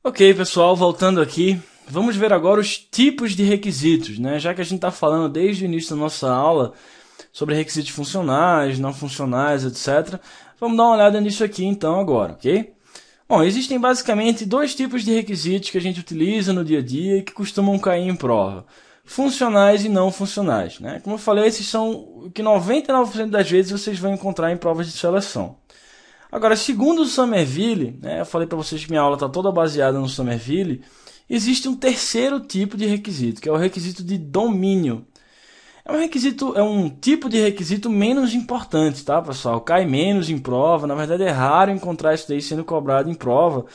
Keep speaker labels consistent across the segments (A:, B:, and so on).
A: Ok, pessoal, voltando aqui, vamos ver agora os tipos de requisitos, né? Já que a gente está falando desde o início da nossa aula sobre requisitos funcionais, não funcionais, etc. Vamos dar uma olhada nisso aqui então agora, ok? Bom, existem basicamente dois tipos de requisitos que a gente utiliza no dia a dia e que costumam cair em prova. Funcionais e não funcionais, né? Como eu falei, esses são o que 99% das vezes vocês vão encontrar em provas de seleção. Agora, segundo o Somerville, né, eu falei para vocês que minha aula está toda baseada no Somerville, existe um terceiro tipo de requisito, que é o requisito de domínio. É um tipo de requisito menos importante, tá, pessoal? Cai menos em prova, na verdade é raro encontrar isso daí sendo cobrado em prova.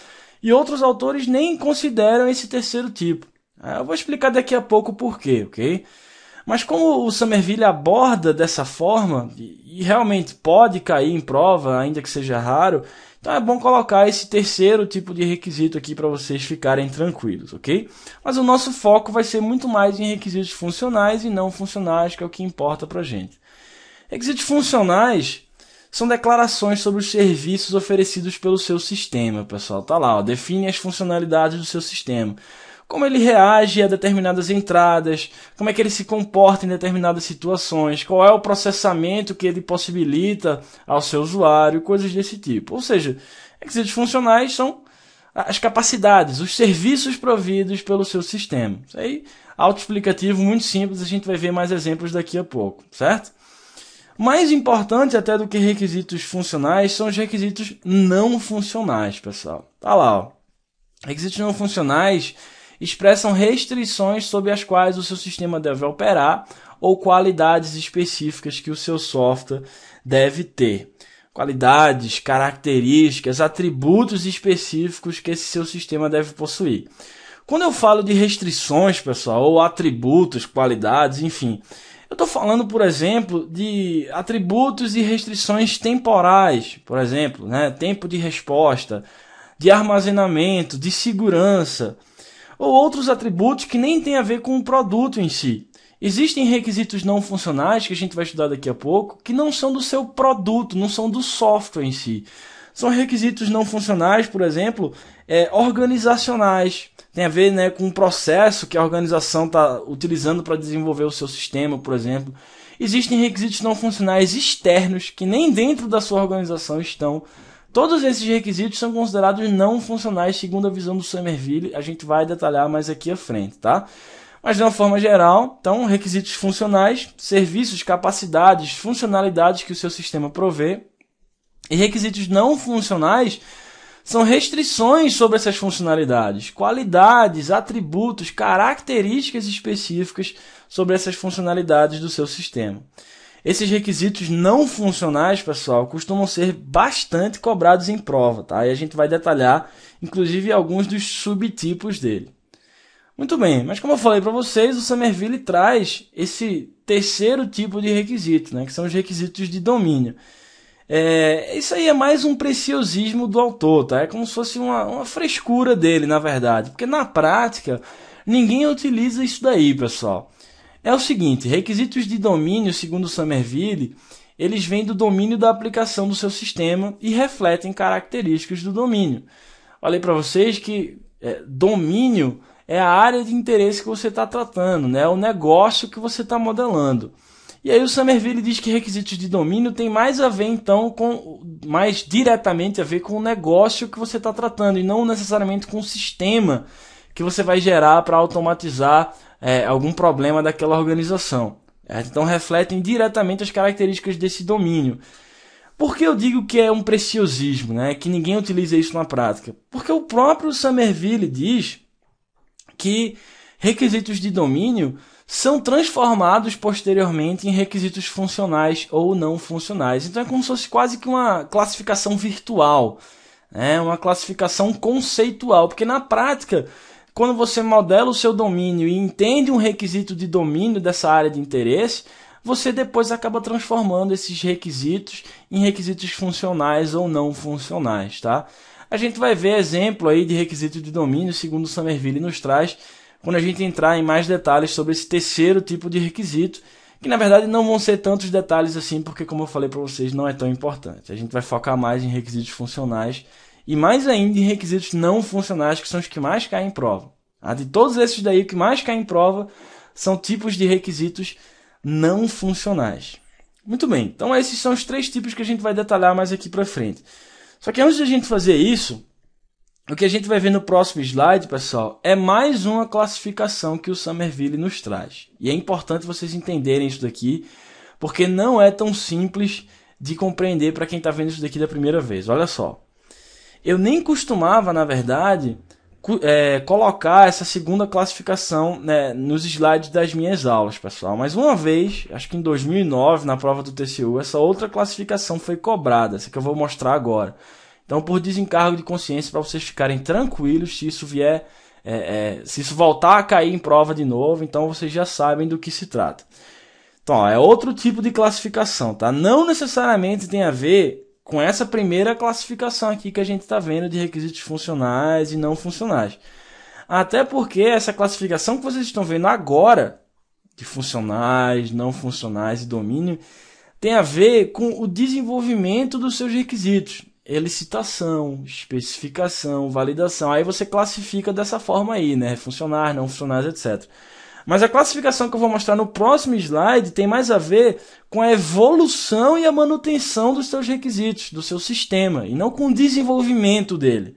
A: E outros autores nem consideram esse terceiro tipo. Eu vou explicar daqui a pouco o porquê, ok? Mas como o Somerville aborda dessa forma, e realmente pode cair em prova, ainda que seja raro, então é bom colocar esse terceiro tipo de requisito aqui para vocês ficarem tranquilos, ok? Mas o nosso foco vai ser muito mais em requisitos funcionais e não funcionais, que é o que importa para a gente. Requisitos funcionais são declarações sobre os serviços oferecidos pelo seu sistema, pessoal. Tá lá, ó, define as funcionalidades do seu sistema. Como ele reage a determinadas entradas, como é que ele se comporta em determinadas situações, qual é o processamento que ele possibilita ao seu usuário, coisas desse tipo. Ou seja, requisitos funcionais são as capacidades, os serviços providos pelo seu sistema. Isso aí, autoexplicativo, muito simples, a gente vai ver mais exemplos daqui a pouco, certo? Mais importante até do que requisitos funcionais são os requisitos não funcionais, pessoal. Tá lá, ó. Requisitos não funcionais expressam restrições sobre as quais o seu sistema deve operar ou qualidades específicas que o seu software deve ter. Qualidades, características, atributos específicos que esse seu sistema deve possuir. Quando eu falo de restrições, pessoal, ou atributos, qualidades, enfim, eu estou falando, por exemplo, de atributos e restrições temporais, por exemplo, né? Tempo de resposta, de armazenamento, de segurança, ou outros atributos que nem têm a ver com o produto em si. Existem requisitos não funcionais, que a gente vai estudar daqui a pouco, que não são do seu produto, não são do software em si. São requisitos não funcionais, por exemplo, organizacionais. Tem a ver, né, com o processo que a organização está utilizando para desenvolver o seu sistema, por exemplo. Existem requisitos não funcionais externos, que nem dentro da sua organização estão. Todos esses requisitos são considerados não funcionais segundo a visão do Somerville. A gente vai detalhar mais aqui à frente, tá? Mas de uma forma geral, então, requisitos funcionais, serviços, capacidades, funcionalidades que o seu sistema provê. E requisitos não funcionais são restrições sobre essas funcionalidades, qualidades, atributos, características específicas sobre essas funcionalidades do seu sistema. Esses requisitos não funcionais, pessoal, costumam ser bastante cobrados em prova, tá? E a gente vai detalhar, inclusive, alguns dos subtipos dele. Muito bem, mas como eu falei para vocês, o Somerville traz esse terceiro tipo de requisito, né? Que são os requisitos de domínio. Isso aí é mais um preciosismo do autor, tá? É como se fosse uma frescura dele, na verdade. Porque na prática, ninguém utiliza isso daí, pessoal. É o seguinte, requisitos de domínio, segundo Somerville, eles vêm do domínio da aplicação do seu sistema e refletem características do domínio. Falei para vocês que domínio é a área de interesse que você está tratando, né? É o negócio que você está modelando. E aí o Somerville diz que requisitos de domínio tem mais a ver, então, mais diretamente a ver com o negócio que você está tratando e não necessariamente com o sistema que você vai gerar para automatizar algum problema daquela organização. Então refletem diretamente as características desse domínio. Por que eu digo que é um preciosismo, né? Que ninguém utiliza isso na prática? Porque o próprio Somerville diz que requisitos de domínio são transformados posteriormente em requisitos funcionais ou não funcionais. Então é como se fosse quase que uma classificação virtual, né? Uma classificação conceitual, porque na prática, quando você modela o seu domínio e entende um requisito de domínio dessa área de interesse, você depois acaba transformando esses requisitos em requisitos funcionais ou não funcionais, tá? A gente vai ver exemplo aí de requisito de domínio, segundo o Somerville nos traz, quando a gente entrar em mais detalhes sobre esse terceiro tipo de requisito, que na verdade não vão ser tantos detalhes assim, porque como eu falei para vocês, não é tão importante. A gente vai focar mais em requisitos funcionais e mais ainda em requisitos não funcionais, que são os que mais caem em prova. De todos esses daí, o que mais cai em prova são tipos de requisitos não funcionais. Muito bem, então esses são os 3 tipos que a gente vai detalhar mais aqui para frente. Só que antes de a gente fazer isso, o que a gente vai ver no próximo slide, pessoal, é mais uma classificação que o Somerville nos traz. E é importante vocês entenderem isso daqui, porque não é tão simples de compreender para quem está vendo isso daqui da primeira vez. Olha só, eu nem costumava, na verdade, colocar essa segunda classificação, né, nos slides das minhas aulas, pessoal. Mas uma vez, acho que em 2009, na prova do TCU, essa outra classificação foi cobrada, essa que eu vou mostrar agora. Então, por desencargo de consciência, para vocês ficarem tranquilos, se isso vier, se isso voltar a cair em prova de novo, então vocês já sabem do que se trata. Então, ó, é outro tipo de classificação, tá? Não necessariamente tem a ver com essa primeira classificação aqui que a gente está vendo de requisitos funcionais e não funcionais. Até porque essa classificação que vocês estão vendo agora, de funcionais, não funcionais e domínio, tem a ver com o desenvolvimento dos seus requisitos. Elicitação, especificação, validação. Aí você classifica dessa forma aí, né? Funcionais, não funcionais, etc. Mas a classificação que eu vou mostrar no próximo slide tem mais a ver com a evolução e a manutenção dos seus requisitos, do seu sistema, e não com o desenvolvimento dele,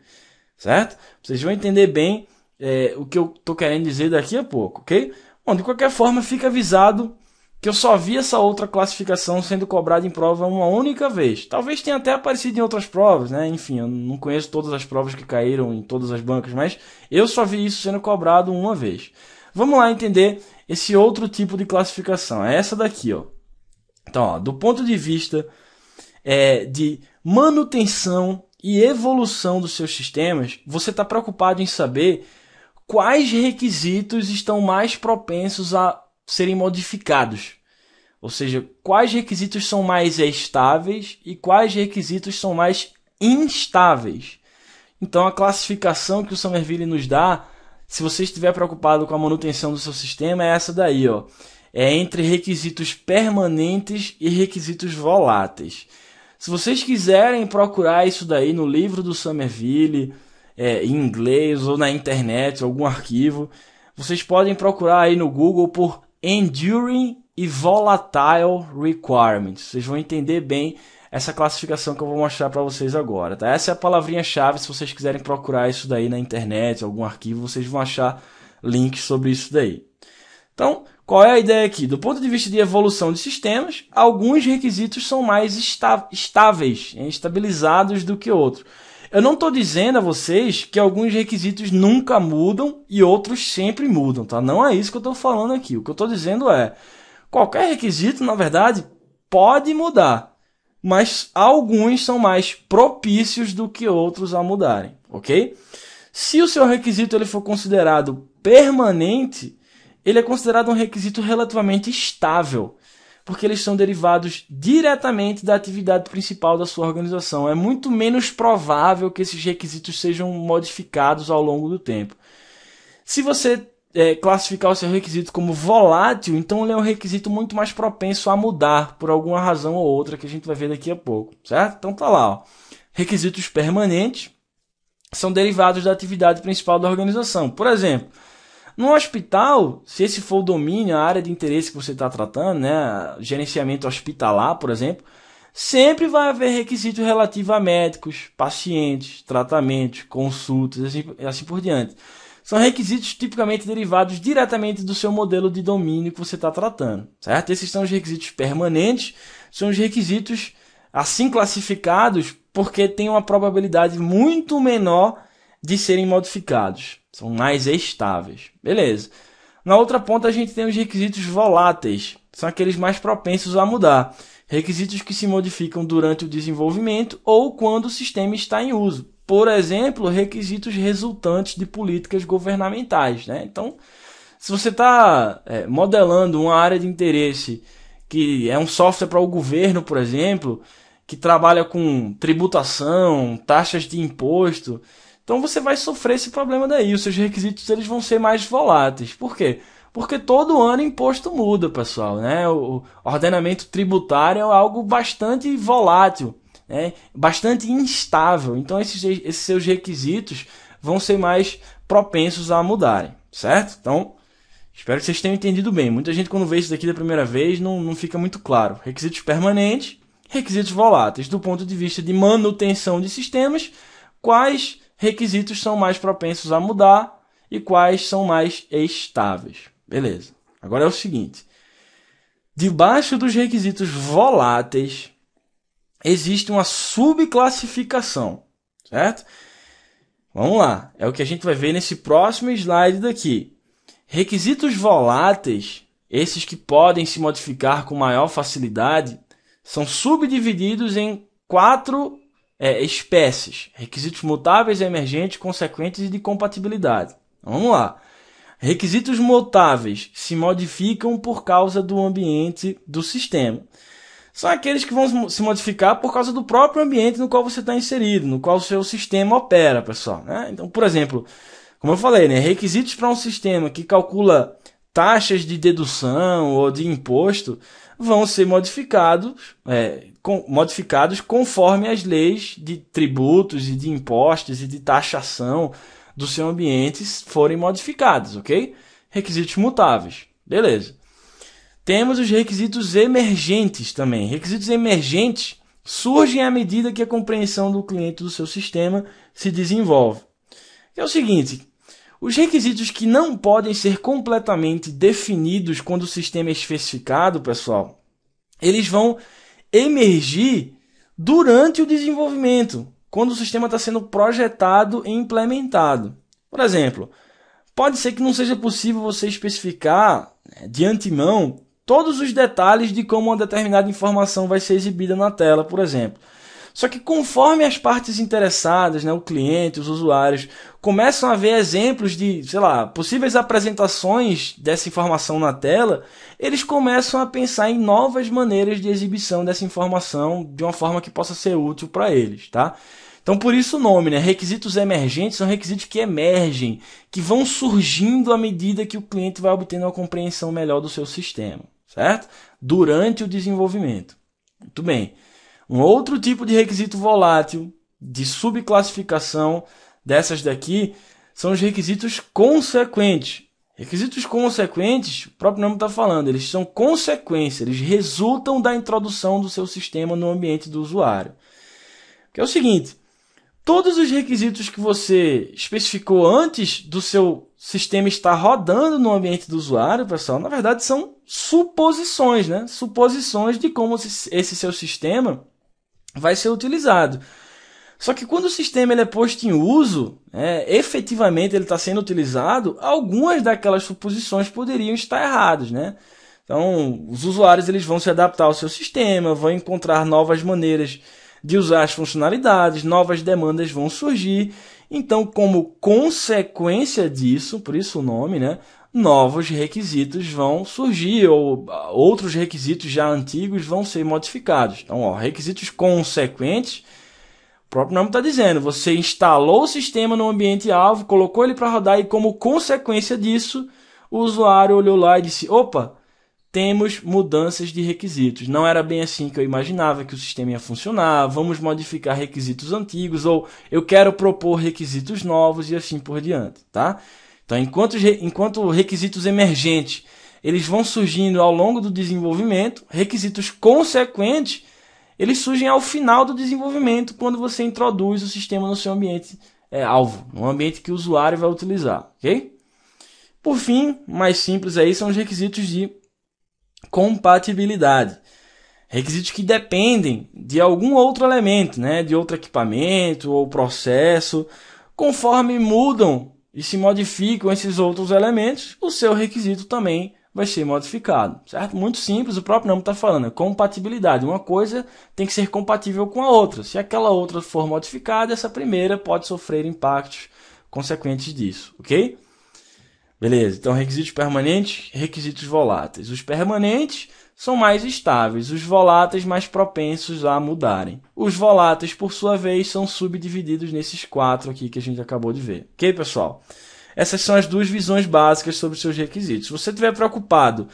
A: certo? Vocês vão entender bem o que eu estou querendo dizer daqui a pouco, ok? Bom, de qualquer forma, fica avisado que eu só vi essa outra classificação sendo cobrada em prova uma única vez. Talvez tenha até aparecido em outras provas, né? Enfim, eu não conheço todas as provas que caíram em todas as bancas, mas eu só vi isso sendo cobrado uma vez. Vamos lá entender esse outro tipo de classificação. É essa daqui, ó. Então, ó, do ponto de vista de manutenção e evolução dos seus sistemas, você está preocupado em saber quais requisitos estão mais propensos a serem modificados. Ou seja, quais requisitos são mais estáveis e quais requisitos são mais instáveis. Então, a classificação que o Somerville nos dá, se você estiver preocupado com a manutenção do seu sistema, é essa daí, ó. É entre requisitos permanentes e requisitos voláteis. Se vocês quiserem procurar isso daí no livro do Somerville, em inglês ou na internet, algum arquivo, vocês podem procurar aí no Google por Enduring e Volatile Requirements. Vocês vão entender bem essa classificação que eu vou mostrar para vocês agora, tá? Essa é a palavrinha-chave. Se vocês quiserem procurar isso daí na internet, algum arquivo, vocês vão achar links sobre isso daí. Então, qual é a ideia aqui? Do ponto de vista de evolução de sistemas, alguns requisitos são mais estáveis, estabilizados do que outros. Eu não estou dizendo a vocês que alguns requisitos nunca mudam e outros sempre mudam, tá? Não é isso que eu estou falando aqui. O que eu estou dizendo é, qualquer requisito, na verdade, pode mudar, mas alguns são mais propícios do que outros a mudarem, ok? Se o seu requisito ele for considerado permanente, ele é considerado um requisito relativamente estável, porque eles são derivados diretamente da atividade principal da sua organização. É muito menos provável que esses requisitos sejam modificados ao longo do tempo. Se você classificar o seu requisito como volátil, então ele é um requisito muito mais propenso a mudar por alguma razão ou outra que a gente vai ver daqui a pouco, certo? Então tá lá, ó. Requisitos permanentes são derivados da atividade principal da organização. Por exemplo, no hospital, se esse for o domínio, a área de interesse que você está tratando, né, gerenciamento hospitalar, por exemplo, sempre vai haver requisitos relativos a médicos, pacientes, tratamentos, consultas, assim por diante. São requisitos tipicamente derivados diretamente do seu modelo de domínio que você está tratando, certo? Esses são os requisitos permanentes, são os requisitos assim classificados porque têm uma probabilidade muito menor de serem modificados. São mais estáveis. Beleza. Na outra ponta a gente tem os requisitos voláteis. São aqueles mais propensos a mudar. Requisitos que se modificam durante o desenvolvimento ou quando o sistema está em uso. Por exemplo, requisitos resultantes de políticas governamentais, né? Então, se você está modelando uma área de interesse que é um software para o governo, por exemplo, que trabalha com tributação, taxas de imposto, então você vai sofrer esse problema daí. Os seus requisitos eles vão ser mais voláteis. Por quê? Porque todo ano o imposto muda, pessoal, né? O ordenamento tributário é algo bastante volátil. né, bastante instável. Então esses seus requisitos vão ser mais propensos a mudarem, certo? Então, espero que vocês tenham entendido bem. Muita gente, quando vê isso daqui da primeira vez, não fica muito claro. Requisitos permanentes, requisitos voláteis. Do ponto de vista de manutenção de sistemas, quais requisitos são mais propensos a mudar e quais são mais estáveis. Beleza. Agora é o seguinte. Debaixo dos requisitos voláteis, existe uma subclassificação, certo? Vamos lá. É o que a gente vai ver nesse próximo slide daqui. Requisitos voláteis, esses que podem se modificar com maior facilidade, são subdivididos em 4 espécies. Requisitos mutáveis, emergentes, consequentes e de compatibilidade. Vamos lá. Requisitos mutáveis se modificam por causa do ambiente do sistema. São aqueles que vão se modificar por causa do próprio ambiente no qual você está inserido, no qual o seu sistema opera, pessoal, né? Então, por exemplo, como eu falei, né, requisitos para um sistema que calcula taxas de dedução ou de imposto vão ser modificados conforme as leis de tributos e de impostos e de taxação do seu ambiente forem modificados, ok? Requisitos mutáveis, beleza. Temos os requisitos emergentes também. Requisitos emergentes surgem à medida que a compreensão do cliente do seu sistema se desenvolve. É o seguinte, os requisitos que não podem ser completamente definidos quando o sistema é especificado, pessoal, eles vão emergir durante o desenvolvimento, quando o sistema está sendo projetado e implementado. Por exemplo, pode ser que não seja possível você especificar de antemão todos os detalhes de como uma determinada informação vai ser exibida na tela, por exemplo. Só que conforme as partes interessadas, né, o cliente, os usuários, começam a ver exemplos de, possíveis apresentações dessa informação na tela, eles começam a pensar em novas maneiras de exibição dessa informação de uma forma que possa ser útil para eles, tá? Então, por isso o nome, né? Requisitos emergentes são requisitos que emergem, que vão surgindo à medida que o cliente vai obtendo uma compreensão melhor do seu sistema, certo? Durante o desenvolvimento. Muito bem. Um outro tipo de requisito volátil, de subclassificação dessas daqui, são os requisitos consequentes. Requisitos consequentes, o próprio nome está falando, eles são consequência, eles resultam da introdução do seu sistema no ambiente do usuário. Que é o seguinte, todos os requisitos que você especificou antes do seu sistema estar rodando no ambiente do usuário, pessoal, na verdade são suposições, né? Suposições de como esse seu sistema vai ser utilizado. Só que quando o sistema ele é posto em uso, efetivamente ele está sendo utilizado, algumas daquelas suposições poderiam estar erradas, né? Então, os usuários eles vão se adaptar ao seu sistema, vão encontrar novas maneiras de usar as funcionalidades, novas demandas vão surgir. Então, como consequência disso, por isso o nome, né, novos requisitos vão surgir, ou outros requisitos já antigos vão ser modificados. Então, requisitos consequentes, o próprio nome está dizendo, você instalou o sistema no ambiente-alvo, colocou ele para rodar e como consequência disso, o usuário olhou lá e disse, opa, temos mudanças de requisitos. Não era bem assim que eu imaginava que o sistema ia funcionar. Vamos modificar requisitos antigos ou eu quero propor requisitos novos e assim por diante, tá? Então, enquanto requisitos emergentes eles vão surgindo ao longo do desenvolvimento, requisitos consequentes eles surgem ao final do desenvolvimento quando você introduz o sistema no seu ambiente alvo, no ambiente que o usuário vai utilizar, ok? Por fim, mais simples aí são os requisitos de compatibilidade. Requisitos que dependem de algum outro elemento, né? De outro equipamento ou processo. Conforme mudam e se modificam esses outros elementos, o seu requisito também vai ser modificado, certo? Muito simples, o próprio nome está falando, é compatibilidade. Uma coisa tem que ser compatível com a outra. Se aquela outra for modificada, essa primeira pode sofrer impactos consequentes disso, ok? Beleza, então requisitos permanentes, requisitos voláteis. Os permanentes são mais estáveis, os voláteis mais propensos a mudarem. Os voláteis, por sua vez, são subdivididos nesses 4 aqui que a gente acabou de ver. Ok, pessoal? Essas são as 2 visões básicas sobre os seus requisitos. Se você estiver preocupado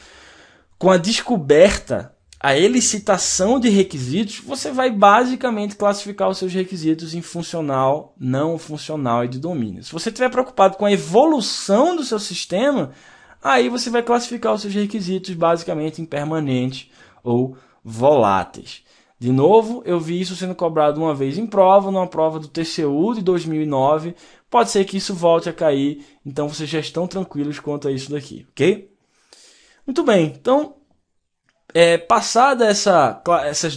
A: com a descoberta a elicitação de requisitos, você vai basicamente classificar os seus requisitos em funcional, não funcional e de domínio. Se você estiver preocupado com a evolução do seu sistema, aí você vai classificar os seus requisitos basicamente em permanentes ou voláteis. De novo, eu vi isso sendo cobrado uma vez em prova, numa prova do TCU de 2009. Pode ser que isso volte a cair, então vocês já estão tranquilos quanto a isso daqui, ok? Muito bem, então, passadas essas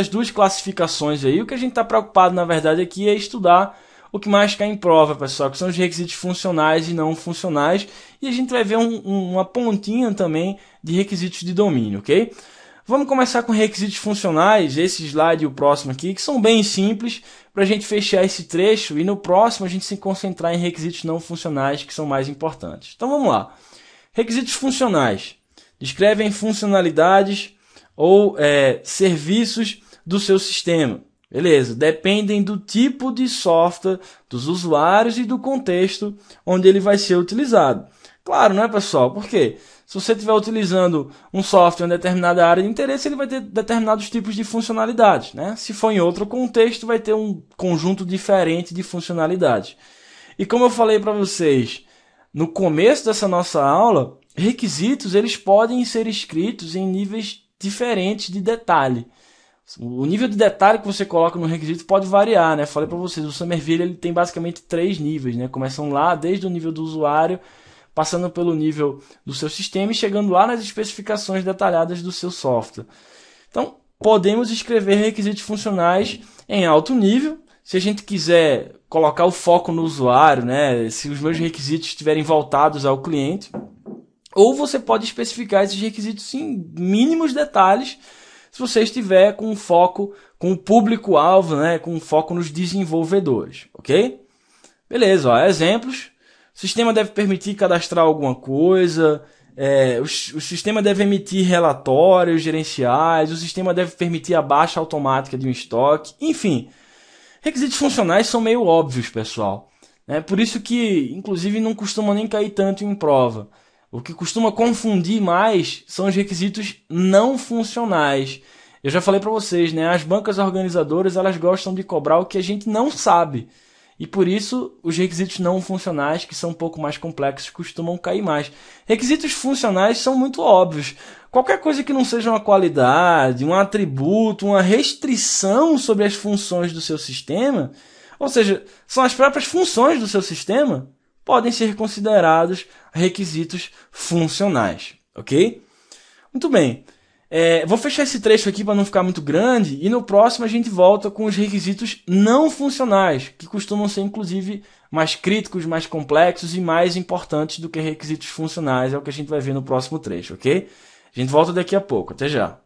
A: duas classificações aí, o que a gente está preocupado na verdade aqui é estudar o que mais cai em prova, pessoal, que são os requisitos funcionais e não funcionais, e a gente vai ver uma pontinha também de requisitos de domínio, ok? Vamos começar com requisitos funcionais, esse slide e o próximo aqui, que são bem simples, para a gente fechar esse trecho, e no próximo a gente se concentrar em requisitos não funcionais, que são mais importantes. Então vamos lá. Requisitos funcionais. Descrevem funcionalidades ou serviços do seu sistema. Beleza, dependem do tipo de software, dos usuários e do contexto onde ele vai ser utilizado. Claro, né, pessoal? Por quê? Se você estiver utilizando um software em determinada área de interesse, ele vai ter determinados tipos de funcionalidades, né? Se for em outro contexto, vai ter um conjunto diferente de funcionalidades. E como eu falei para vocês no começo dessa nossa aula, requisitos eles podem ser escritos em níveis diferentes de detalhe. O nível de detalhe que você coloca no requisito pode variar, né? Falei para vocês, o Somerville ele tem basicamente 3 níveis, né? Começam lá desde o nível do usuário, passando pelo nível do seu sistema e chegando lá nas especificações detalhadas do seu software. Então, podemos escrever requisitos funcionais em alto nível. Se a gente quiser colocar o foco no usuário, né? Se os meus requisitos estiverem voltados ao cliente, ou você pode especificar esses requisitos em mínimos detalhes, se você estiver com foco, com o público-alvo, né? Com foco nos desenvolvedores, ok? Beleza, ó, exemplos. O sistema deve permitir cadastrar alguma coisa, o sistema deve emitir relatórios gerenciais, o sistema deve permitir a baixa automática de um estoque, enfim. Requisitos funcionais são meio óbvios, pessoal. Por isso que, inclusive, não costuma nem cair tanto em prova. O que costuma confundir mais são os requisitos não funcionais. Eu já falei para vocês, né? As bancas organizadoras elas gostam de cobrar o que a gente não sabe. E por isso, os requisitos não funcionais, que são um pouco mais complexos, costumam cair mais. Requisitos funcionais são muito óbvios. Qualquer coisa que não seja uma qualidade, um atributo, uma restrição sobre as funções do seu sistema, ou seja, são as próprias funções do seu sistema, podem ser considerados requisitos funcionais. Ok? Muito bem. Vou fechar esse trecho aqui para não ficar muito grande e no próximo a gente volta com os requisitos não funcionais, que costumam ser inclusive mais críticos, mais complexos e mais importantes do que requisitos funcionais. É o que a gente vai ver no próximo trecho, ok? A gente volta daqui a pouco. Até já!